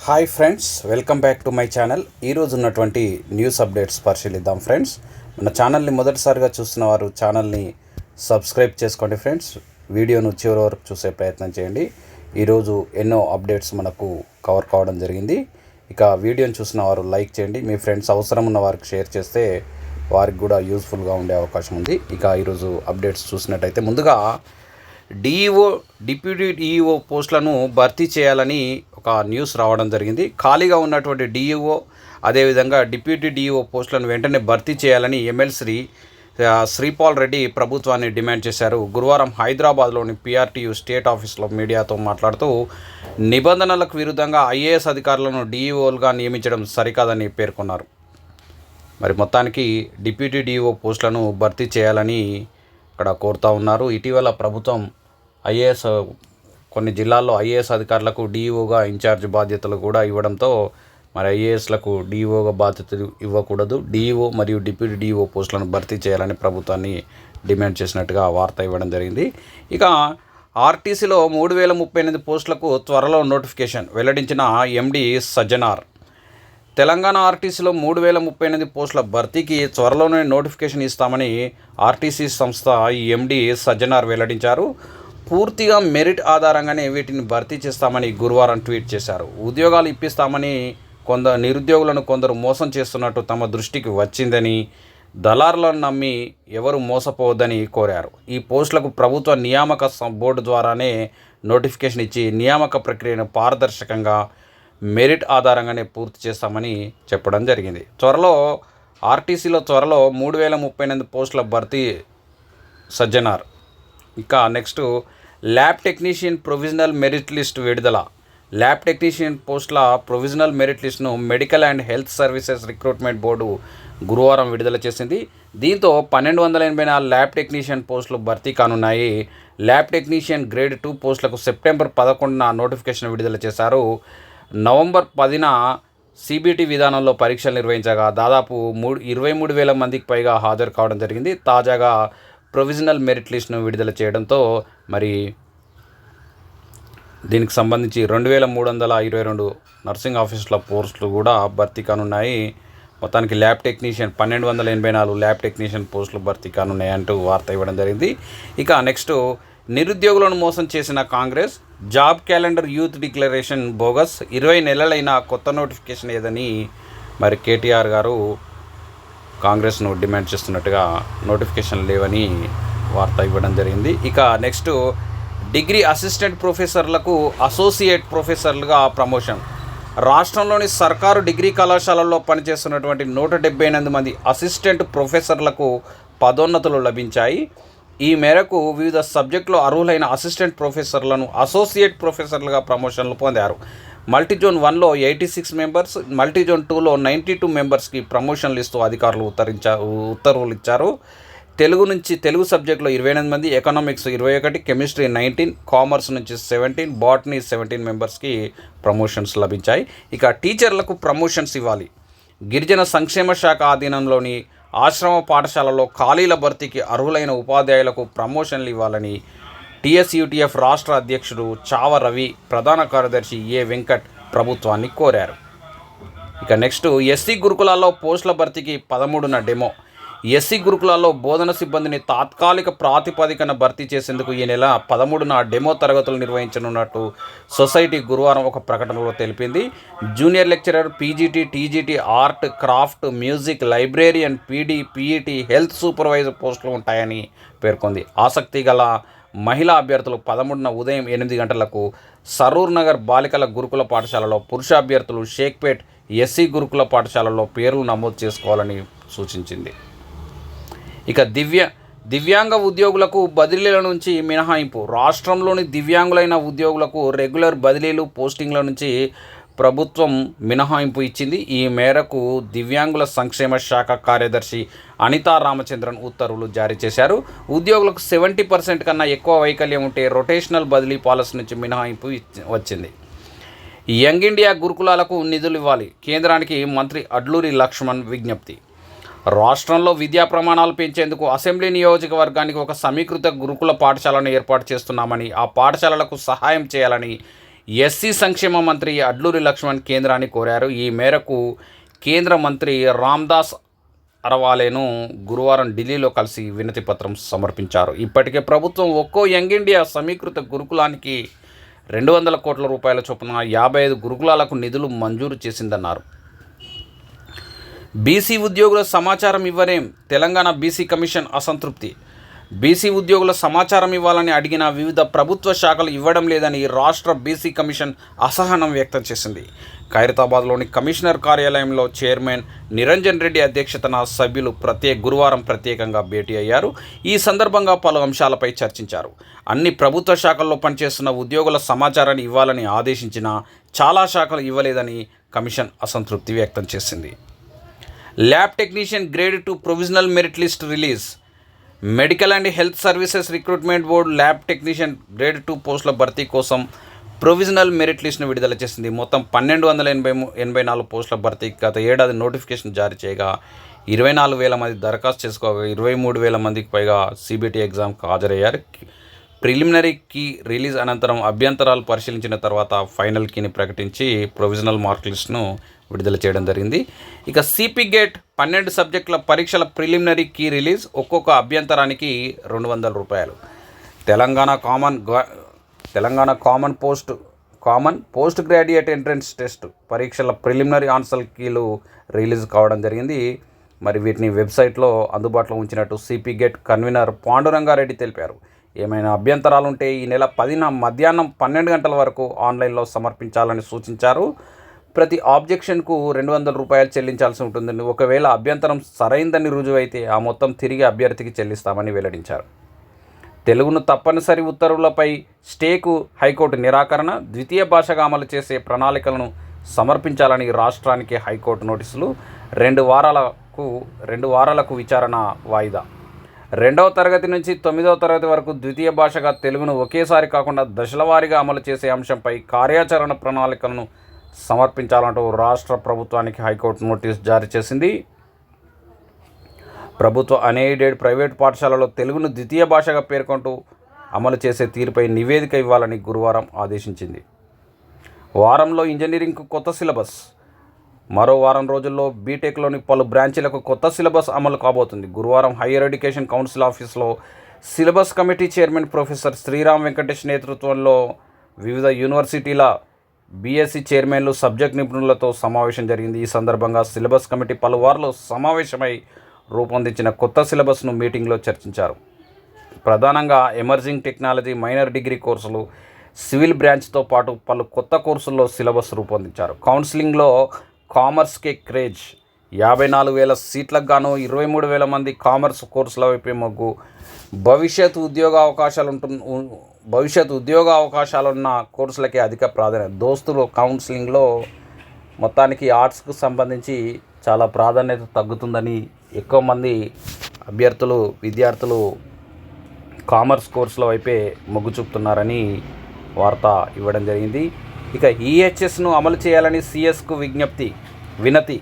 Hi friends, welcome back to my channel. ఈరోజు ఉన్నటువంటి news updates పరిశీలిద్దాం ఫ్రెండ్స్. మన ఛానల్ని మొదటిసారిగా చూస్తున్న వారు ఛానల్ని సబ్స్క్రైబ్ చేసుకోండి ఫ్రెండ్స్. వీడియోను చివరి వరకు చూసే ప్రయత్నం చేయండి. ఈరోజు ఎన్నో అప్డేట్స్ మనకు కవర్ కావడం జరిగింది. ఇక వీడియోని చూసిన వారు లైక్ చేయండి. మీ ఫ్రెండ్స్ అవసరం ఉన్న వారికి షేర్ చేస్తే వారికి కూడా యూస్ఫుల్గా ఉండే అవకాశం ఉంది. ఇక ఈరోజు అప్డేట్స్ చూసినట్టయితే ముందుగా డిప్యూటీ డిఈఓ పోస్టులను భర్తీ చేయాలని ఒక న్యూస్ రావడం జరిగింది. ఖాళీగా ఉన్నటువంటి డిఈఓ అదేవిధంగా డిప్యూటీ డిఈఓ పోస్టులను వెంటనే భర్తీ చేయాలని ఎమ్మెల్సీ శ్రీపాల్ రెడ్డి ప్రభుత్వాన్ని డిమాండ్ చేశారు. గురువారం హైదరాబాద్లోని పిఆర్టీయూ స్టేట్ ఆఫీస్లో మీడియాతో మాట్లాడుతూ నిబంధనలకు విరుద్ధంగా ఐఏఎస్ అధికారులను డిఈఓలుగా నియమించడం సరికాదని పేర్కొన్నారు. మరి మొత్తానికి డిప్యూటీ డిఈఓ పోస్టులను భర్తీ చేయాలని ఇక్కడ కోరుతూ ఉన్నారు. ఇటీవల ప్రభుత్వం కొన్ని జిల్లాల్లో ఐఏఎస్ అధికారులకు డిఈఓగా ఇన్ఛార్జ్ బాధ్యతలు కూడా ఇవ్వడంతో మరి ఐఏఎస్లకు డిఈఓగా బాధ్యతలు ఇవ్వకూడదు, డిఈఓ మరియు డిప్యూటీ డిఈఓ పోస్టులను భర్తీ చేయాలని ప్రభుత్వాన్ని డిమాండ్ చేసినట్టుగా వార్త ఇవ్వడం జరిగింది. ఇక ఆర్టీసీలో 3038 పోస్టులకు త్వరలో నోటిఫికేషన్ వెల్లడించిన ఎండి సజ్జనార్. తెలంగాణ ఆర్టీసీలో 3038 పోస్టుల భర్తీకి త్వరలోనే నోటిఫికేషన్ ఇస్తామని ఆర్టీసీ సంస్థ ఎండి సజ్జనార్ వెల్లడించారు. పూర్తిగా మెరిట్ ఆధారంగానే వీటిని భర్తీ చేస్తామని గురువారం ట్వీట్ చేశారు. ఉద్యోగాలు ఇప్పిస్తామని నిరుద్యోగులను కొందరు మోసం చేస్తున్నట్టు తమ దృష్టికి వచ్చిందని, దళారులను నమ్మి ఎవరు మోసపోవద్దని కోరారు. ఈ పోస్టులకు ప్రభుత్వ నియామక బోర్డు ద్వారానే నోటిఫికేషన్ ఇచ్చి నియామక ప్రక్రియను పారదర్శకంగా మెరిట్ ఆధారంగానే పూర్తి చేస్తామని చెప్పడం జరిగింది. ఆర్టీసీలో త్వరలో 3038 పోస్టుల భర్తీ సజ్జనార్. ఇక next lab technician provisional merit list విడుదల. ల్యాబ్ టెక్నీషియన్ పోస్టుల ప్రొవిజనల్ మెరిట్ లిస్టును medical and health services recruitment board గురువారం విడుదల చేసింది. దీంతో 1284 ల్యాబ్ టెక్నీషియన్ పోస్టులు భర్తీ కానున్నాయి. ల్యాబ్ టెక్నీషియన్ గ్రేడ్ 2 పోస్టులకు సెప్టెంబర్ 11న నోటిఫికేషన్ విడుదల చేశారు. నవంబర్ 10న సిబిటి విధానంలో పరీక్షలు నిర్వహించగా దాదాపు 23,000 మందికి పైగా హాజరు కావడం జరిగింది. తాజాగా ప్రొవిజనల్ మెరిట్ లిస్ట్ను విడుదల చేయడంతో మరి దీనికి సంబంధించి 2322 నర్సింగ్ ఆఫీసుల పోస్టులు కూడా భర్తీ కానున్నాయి. మొత్తానికి ల్యాబ్ టెక్నీషియన్ 1284 ల్యాబ్ టెక్నీషియన్ పోస్టులు భర్తీ కానున్నాయి అంటూ వార్త ఇవ్వడం జరిగింది. ఇక నెక్స్ట్ నిరుద్యోగులను మోసం చేసిన Congress. Job calendar youth declaration bogus. 20 నెలలైన కొత్త నోటిఫికేషన్ ఏదని మరి కేటీఆర్ గారు కాంగ్రెస్ను డిమాండ్ చేస్తున్నట్టుగా నోటిఫికేషన్ లేవని వార్త ఇవ్వడం జరిగింది. ఇక నెక్స్ట్ డిగ్రీ అసిస్టెంట్ ప్రొఫెసర్లకు అసోసియేట్ ప్రొఫెసర్లుగా ప్రమోషన్. రాష్ట్రంలోని సర్కారు డిగ్రీ కళాశాలల్లో పనిచేస్తున్నటువంటి 178 మంది అసిస్టెంట్ ప్రొఫెసర్లకు పదోన్నతులు లభించాయి. ఈ మేరకు వివిధ సబ్జెక్టులో అర్హులైన అసిస్టెంట్ ప్రొఫెసర్లను అసోసియేట్ ప్రొఫెసర్లుగా ప్రమోషన్లు పొందారు. మల్టీజోన్ 1లో 86 మెంబర్స్, మల్టీజోన్ 2లో 92 మెంబర్స్కి ప్రమోషన్లు ఇస్తూ అధికారులు ఉత్తర్వులు ఇచ్చారు. తెలుగు సబ్జెక్టులో 28 మంది, ఎకనామిక్స్ 21, కెమిస్ట్రీ 19, కామర్స్ నుంచి 17, బాటనీ 17 మెంబర్స్కి ప్రమోషన్స్ లభించాయి. ఇక టీచర్లకు ప్రమోషన్స్ ఇవ్వాలి. గిరిజన సంక్షేమ శాఖ ఆధీనంలోని ఆశ్రమ పాఠశాలలో ఖాళీల భర్తీకి అర్హులైన ఉపాధ్యాయులకు ప్రమోషన్లు ఇవ్వాలని టీఎస్యూటీఎఫ్ రాష్ట్ర అధ్యక్షుడు చావ రవి, ప్రధాన కార్యదర్శి ఏ వెంకట్ ప్రభుత్వాన్ని కోరారు. ఇక నెక్స్ట్ ఎస్సీ గురుకులాల్లో పోస్టుల భర్తీకి 13న డెమో. ఎస్సీ గురుకులాల్లో బోధన సిబ్బందిని తాత్కాలిక ప్రాతిపదికన భర్తీ చేసేందుకు ఈ నెల 13న డెమో తరగతులు నిర్వహించనున్నట్టు సొసైటీ గురువారం ఒక ప్రకటనలో తెలిపింది. Junior lecturer, PGT, TGT, art, craft, music, librarian, PD, PET, health supervisor పోస్టులు ఉంటాయని పేర్కొంది. ఆసక్తి గల మహిళా అభ్యర్థులు 13న ఉదయం 8 గంటలకు సరూర్ నగర్ బాలికల గురుకుల పాఠశాలలో, పురుష అభ్యర్థులు షేక్పేట్ ఎస్సీ గురుకుల పాఠశాలలో పేర్లు నమోదు చేసుకోవాలని సూచించింది. ఇక దివ్యాంగ ఉద్యోగులకు బదిలీల నుంచి మినహాయింపు. రాష్ట్రంలోని దివ్యాంగులైన ఉద్యోగులకు రెగ్యులర్ బదిలీలు, పోస్టింగ్ల నుంచి ప్రభుత్వం మినహాయింపు ఇచ్చింది. ఈ మేరకు దివ్యాంగుల సంక్షేమ శాఖ కార్యదర్శి అనితా రామచంద్రన్ ఉత్తర్వులు జారీ చేశారు. ఉద్యోగులకు 70% కన్నా ఎక్కువ వైకల్యం ఉంటే రొటేషనల్ బదిలీ పాలసీ నుంచి మినహాయింపు వచ్చింది. యంగ్ ఇండియా గురుకులాలకు నిధులు ఇవ్వాలి. కేంద్రానికి మంత్రి అడ్లూరి లక్ష్మణ్ విజ్ఞప్తి. రాష్ట్రంలో విద్యా ప్రమాణాలు పెంచేందుకు అసెంబ్లీ నియోజకవర్గానికి ఒక సమీకృత గురుకుల పాఠశాలను ఏర్పాటు చేస్తున్నామని, ఆ పాఠశాలలకు సహాయం చేయాలని ఎస్సీ సంక్షేమ మంత్రి అడ్లూరి లక్ష్మణ్ కేంద్రాన్ని కోరారు. ఈ మేరకు కేంద్ర మంత్రి రామ్దాస్ అరవాలేను గురువారం ఢిల్లీలో కలిసి వినతి పత్రం సమర్పించారు. ఇప్పటికే ప్రభుత్వం ఒక్కో యంగ్ ఇండియా సమీకృత గురుకులానికి 200 కోట్ల రూపాయల చొప్పున 55 గురుకులాలకు నిధులు మంజూరు చేసిందన్నారు. బీసీ ఉద్యోగుల సమాచారం ఇవ్వరేం, తెలంగాణ బీసీ కమిషన్ అసంతృప్తి. బీసీ ఉద్యోగుల సమాచారం ఇవ్వాలని అడిగిన వివిధ ప్రభుత్వ శాఖలు ఇవ్వడం లేదని రాష్ట్ర బీసీ కమిషన్ అసహనం వ్యక్తం చేసింది. ఖైరతాబాద్లోని కమిషనర్ కార్యాలయంలో చైర్మన్ నిరంజన్ రెడ్డి అధ్యక్షతన సభ్యులు గురువారం ప్రత్యేకంగా భేటీ అయ్యారు. ఈ సందర్భంగా పలు అంశాలపై చర్చించారు. అన్ని ప్రభుత్వ శాఖల్లో పనిచేస్తున్న ఉద్యోగుల సమాచారాన్ని ఇవ్వాలని ఆదేశించినా చాలా శాఖలు ఇవ్వలేదని కమిషన్ అసంతృప్తి వ్యక్తం చేసింది. Lab technician grade 2 provisional merit list release. Medical and health services recruitment board lab technician grade 2 పోస్టుల భర్తీ కోసం ప్రొవిజనల్ మెరిట్ లిస్ట్ను విడుదల చేసింది. మొత్తం 1284 పోస్టుల భర్తీకి గత ఏడాది నోటిఫికేషన్ జారీ చేయగా 24,000 మంది దరఖాస్తు చేసుకోగా 23,000 మందికి పైగా సిబిటి ఎగ్జామ్కి హాజరయ్యారు. ప్రిలిమినరీ కీ రిలీజ్ అనంతరం అభ్యంతరాలు పరిశీలించిన తర్వాత ఫైనల్ కీని ప్రకటించి ప్రొవిజనల్ మార్క్ లిస్ట్ను విడుదల చేయడం జరిగింది. ఇక సిపి గేట్ 12 సబ్జెక్టుల పరీక్షల ప్రిలిమినరీ కీ రిలీజ్. ఒక్కొక్క అభ్యంతరానికి 200 రూపాయలు. Telangana common post graduate entrance test పరీక్షల ప్రిలిమినరీ ఆన్సర్ కీలు రిలీజ్ కావడం జరిగింది. మరి వీటిని వెబ్సైట్లో అందుబాటులో ఉంచినట్టు సిపి గేట్ కన్వీనర్ పాండురంగారెడ్డి తెలిపారు. ఏమైనా అభ్యంతరాలుంటే ఈ నెల 10న మధ్యాహ్నం 12 గంటల వరకు ఆన్లైన్లో సమర్పించాలని సూచించారు. ప్రతి ఆబ్జెక్షన్కు 200 రూపాయలు చెల్లించాల్సి ఉంటుందని, ఒకవేళ అభ్యంతరం సరైందని రుజువైతే ఆ మొత్తం తిరిగి అభ్యర్థికి చెల్లిస్తామని వెల్లడించారు. తెలుగును తప్పనిసరి ఉత్తర్వులపై స్టేకు హైకోర్టు నిరాకరణ. ద్వితీయ భాషగా అమలు చేసే ప్రణాళికలను సమర్పించాలని రాష్ట్రానికి హైకోర్టు నోటీసులు. 2 వారాలకు విచారణ వాయిదా. 2వ తరగతి నుంచి 9వ తరగతి వరకు ద్వితీయ భాషగా తెలుగును ఒకేసారి కాకుండా దశలవారీగా అమలు చేసే అంశంపై కార్యాచరణ ప్రణాళికలను సమర్పించాలంటూ రాష్ట్ర ప్రభుత్వానికి హైకోర్టు నోటీసు జారీ చేసింది. ప్రభుత్వ అన్ఎయిడెడ్ ప్రైవేట్ పాఠశాలలో తెలుగును ద్వితీయ భాషగా పేర్కొంటూ అమలు చేసే తీరుపై నివేదిక ఇవ్వాలని గురువారం ఆదేశించింది. వారంలో ఇంజనీరింగ్కు కొత్త సిలబస్. మరో వారం రోజుల్లో బీటెక్లోని పలు బ్రాంచీలకు కొత్త సిలబస్ అమలు కాబోతుంది. గురువారం హైయర్ ఎడ్యుకేషన్ కౌన్సిల్ ఆఫీస్లో syllabus committee chairman professor Sriram Venkatesh నేతృత్వంలో వివిధ యూనివర్సిటీల బీఎస్సీ చైర్మన్లు, సబ్జెక్ట్ నిపుణులతో సమావేశం జరిగింది. ఈ సందర్భంగా సిలబస్ కమిటీ పలువార్లు సమావేశమై రూపొందించిన కొత్త సిలబస్ను మీటింగ్లో చర్చించారు. ప్రధానంగా ఎమర్జింగ్ టెక్నాలజీ, మైనర్ డిగ్రీ కోర్సులు, సివిల్ బ్రాంచ్తో పాటు పలు కొత్త కోర్సుల్లో సిలబస్ రూపొందించారు. కౌన్సిలింగ్లో కామర్స్కే క్రేజ్. 54,000 సీట్లకు గాను 23,000 మంది కామర్స్ కోర్సుల వైపే మొగ్గు. భవిష్యత్ ఉద్యోగ అవకాశాలున్న కోర్సులకే అధిక ప్రాధాన్యత. దోస్తులు కౌన్సిలింగ్లో మొత్తానికి ఆర్ట్స్కు సంబంధించి చాలా ప్రాధాన్యత తగ్గుతుందని, ఎక్కువ మంది విద్యార్థులు కామర్స్ కోర్సుల వైపే మొగ్గు చూపుతున్నారని వార్త ఇవ్వడం జరిగింది. ఇక ఈహెచ్ఎస్ను అమలు చేయాలని సిఎస్కు వినతి.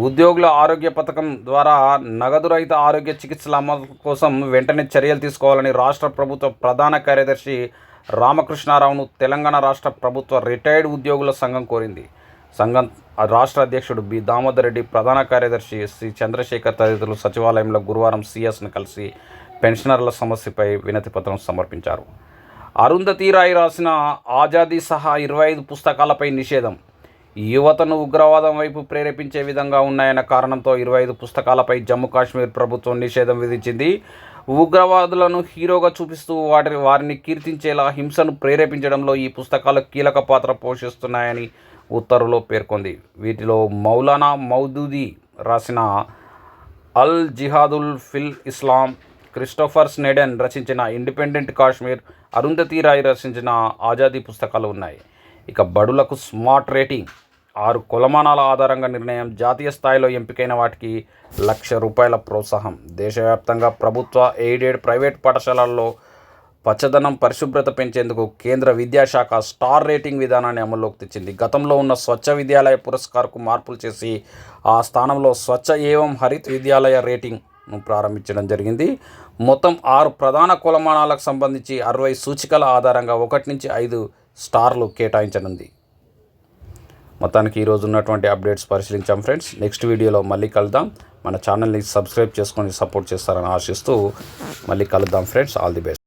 ఉద్యోగుల ఆరోగ్య పథకం ద్వారా నగదు రహిత ఆరోగ్య చికిత్సల అమలు కోసం వెంటనే చర్యలు తీసుకోవాలని రాష్ట్ర ప్రభుత్వ ప్రధాన కార్యదర్శి రామకృష్ణారావును తెలంగాణ రాష్ట్ర ప్రభుత్వ రిటైర్డ్ ఉద్యోగుల సంఘం కోరింది. సంఘం రాష్ట్ర అధ్యక్షుడు బి దామోదర్ రెడ్డి, ప్రధాన కార్యదర్శి సి చంద్రశేఖర్ తదితరులు సచివాలయంలో గురువారం సిఎస్ను కలిసి పెన్షనర్ల సమస్యపై వినతి పత్రం సమర్పించారు. అరుంధతీ రాయ్ రాసిన ఆజాదీ సహా 25 పుస్తకాలపై నిషేధం. యువతను ఉగ్రవాదం వైపు ప్రేరేపించే విధంగా ఉన్నాయన్న కారణంతో 25 పుస్తకాలపై జమ్మూ కాశ్మీర్ ప్రభుత్వం నిషేధం విధించింది. ఉగ్రవాదులను హీరోగా చూపిస్తూ వారిని కీర్తించేలా హింసను ప్రేరేపించడంలో ఈ పుస్తకాలు కీలక పాత్ర పోషిస్తున్నాయని ఉత్తర్వులో పేర్కొంది. వీటిలో మౌలానా మౌదూదీ రాసిన అల్ జిహాదుల్ ఫిల్ ఇస్లాం, క్రిస్టోఫర్ స్నెడెన్ రచించిన ఇండిపెండెంట్ కాశ్మీర్, అరుంధతీ రాయ్ రచించిన ఆజాదీ పుస్తకాలు ఉన్నాయి. ఇక బడులకు స్మార్ట్ రేటింగ్. 6 కొలమానాల ఆధారంగా నిర్ణయం. జాతీయ స్థాయిలో ఎంపికైన వాటికి ₹1,00,000 ప్రోత్సాహం. దేశవ్యాప్తంగా ప్రభుత్వ, ఎయిడెడ్, ప్రైవేట్ పాఠశాలల్లో పచ్చదనం, పరిశుభ్రత పెంచేందుకు కేంద్ర విద్యాశాఖ స్టార్ రేటింగ్ విధానాన్ని అమల్లోకి తెచ్చింది. గతంలో ఉన్న స్వచ్ఛ విద్యాలయ పురస్కార్కు మార్పులు చేసి ఆ స్థానంలో స్వచ్ఛ ఏవం హరిత్ విద్యాలయ రేటింగ్ను ప్రారంభించడం జరిగింది. మొత్తం 6 ప్రధాన కొలమానాలకు సంబంధించి 60 సూచికల ఆధారంగా 1 నుంచి 5 స్టార్లు కేటాయించనుంది. మొత్తానికి ఈరోజు ఉన్నటువంటి అప్డేట్స్ పరిశీలించాం ఫ్రెండ్స్. నెక్స్ట్ వీడియోలో మళ్ళీ కలుద్దాం. మన ఛానల్ని సబ్స్క్రైబ్ చేసుకొని సపోర్ట్ చేస్తారని ఆశిస్తూ మళ్ళీ కలుద్దాం ఫ్రెండ్స్. All the best.